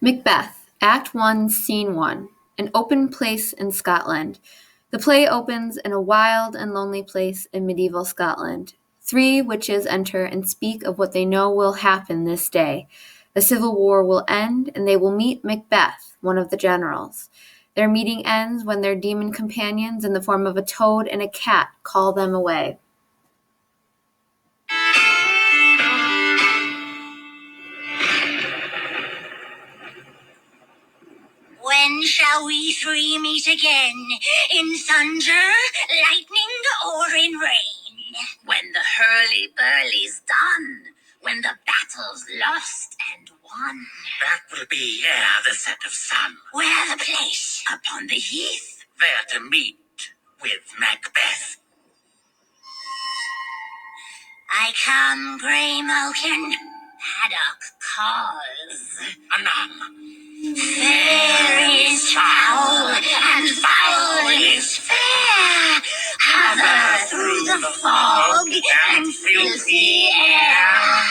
Macbeth, Act 1, Scene 1. An open place in Scotland. The play opens in a wild and lonely place in medieval Scotland. Three witches enter and speak of what they know will happen this day. The civil war will end, and they will meet Macbeth, one of the generals. Their meeting ends when their demon companions, in the form of a toad and a cat, call them away. When shall we three meet again? In thunder, lightning, or in rain? When the hurly-burly's done, when the battle's lost and won. That will be ere the set of sun. Where the place? Upon the heath? There to meet with Macbeth. I come, grey Malkin. Haddock calls. Anon. Fair is foul, and foul is fair. Hover through the fog and filthy air.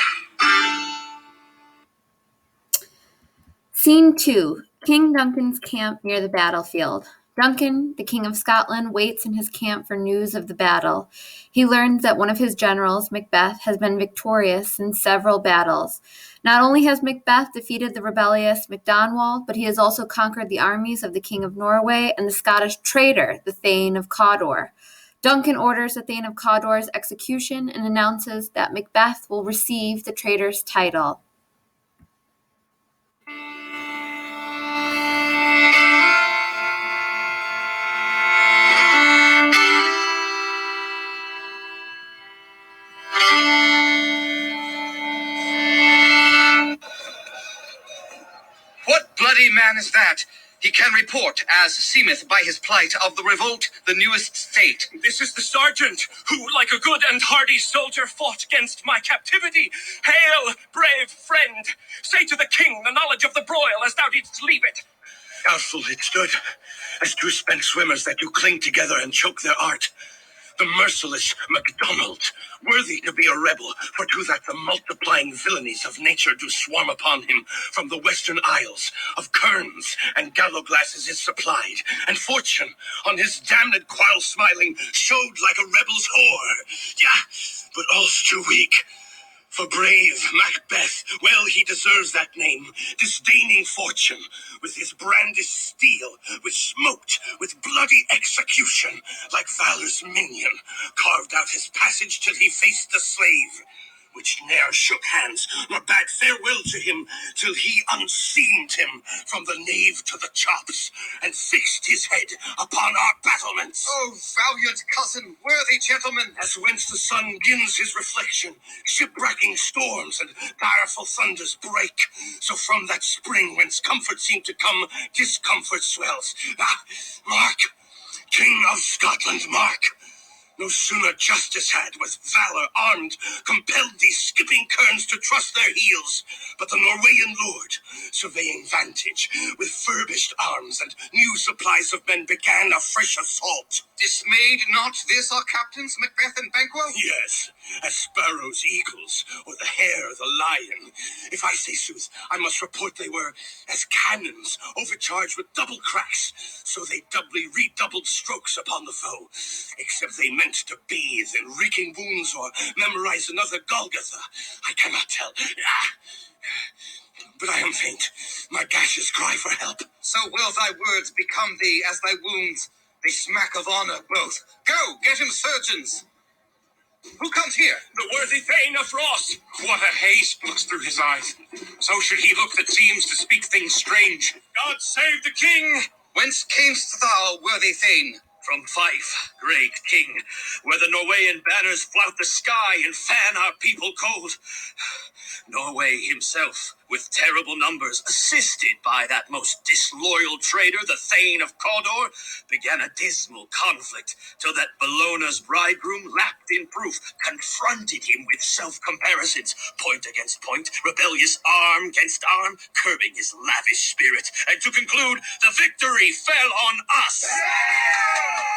Scene 2. King Duncan's camp near the battlefield. Duncan, the King of Scotland, waits in his camp for news of the battle. He learns that one of his generals, Macbeth, has been victorious in several battles. Not only has Macbeth defeated the rebellious MacDonald, but he has also conquered the armies of the King of Norway and the Scottish traitor, the Thane of Cawdor. Duncan orders the Thane of Cawdor's execution and announces that Macbeth will receive the traitor's title. What bloody man is that? He can report, as seemeth by his plight, of the revolt, the newest state. This is the sergeant, who, like a good and hardy soldier, fought against my captivity. Hail, brave friend! Say to the king the knowledge of the broil, as thou didst leave it. Doubtful it stood, as two spent swimmers that do cling together and choke their art. The merciless MacDonald, worthy to be a rebel, for to that the multiplying villainies of nature do swarm upon him from the western isles, of kerns and gallow-glasses is supplied, and fortune, on his damned quile smiling, showed like a rebel's whore. Yeah, but all's too weak. For brave Macbeth, well he deserves that name, disdaining fortune, with his brandished steel, which smoked with bloody execution, like valor's minion, carved out his passage till he faced the slave, which ne'er shook hands, nor bade farewell to him, till he unseamed him from the nave to the chops, and fixed his head upon our battlements. Oh, valiant cousin, worthy gentleman! As whence the sun gins his reflection, shipwrecking storms and direful thunders break, so from that spring whence comfort seemed to come, discomfort swells. Ah, mark, King of Scotland, mark! No sooner justice had, with valor armed, compelled these skipping kerns to trust their heels, but the Norwegian lord, surveying vantage, with furbished arms and new supplies of men, began a fresh assault. Dismayed not this our captains, Macbeth and Banquo? Yes, as sparrows, eagles, or the hare, the lion. If I say sooth, I must report they were as cannons, overcharged with double cracks, so they doubly redoubled strokes upon the foe, except they meant to bathe in reeking wounds or memorize another Golgotha. I cannot tell. But I am faint. My gashes cry for help. So will thy words become thee as thy wounds. They smack of honor both. Go, get him surgeons. Who comes here? The worthy Thane of Ross. What a haste looks through his eyes. So should he look that seems to speak things strange. God save the king! Whence camest thou, worthy Thane? From Fife, great king, where the Norwegian banners flout the sky and fan our people cold. Norway himself, with terrible numbers, assisted by that most disloyal traitor, the Thane of Cawdor, began a dismal conflict, till that Bellona's bridegroom, lapped in proof, confronted him with self-comparisons, point against point, rebellious arm against arm, curbing his lavish spirit, and to conclude, the victory fell on us.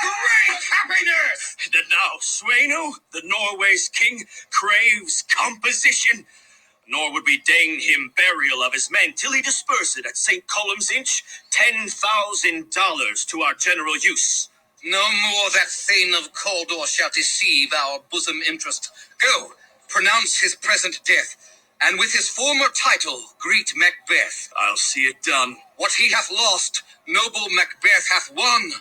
Great happiness! And now Sweno, the Norway's king, craves composition. Nor would we deign him burial of his men till he disperse it at St. Column's Inch, $10,000 to our general use. No more that Thane of Cawdor shall deceive our bosom interest. Go, pronounce his present death, and with his former title greet Macbeth. I'll see it done. What he hath lost, noble Macbeth hath won.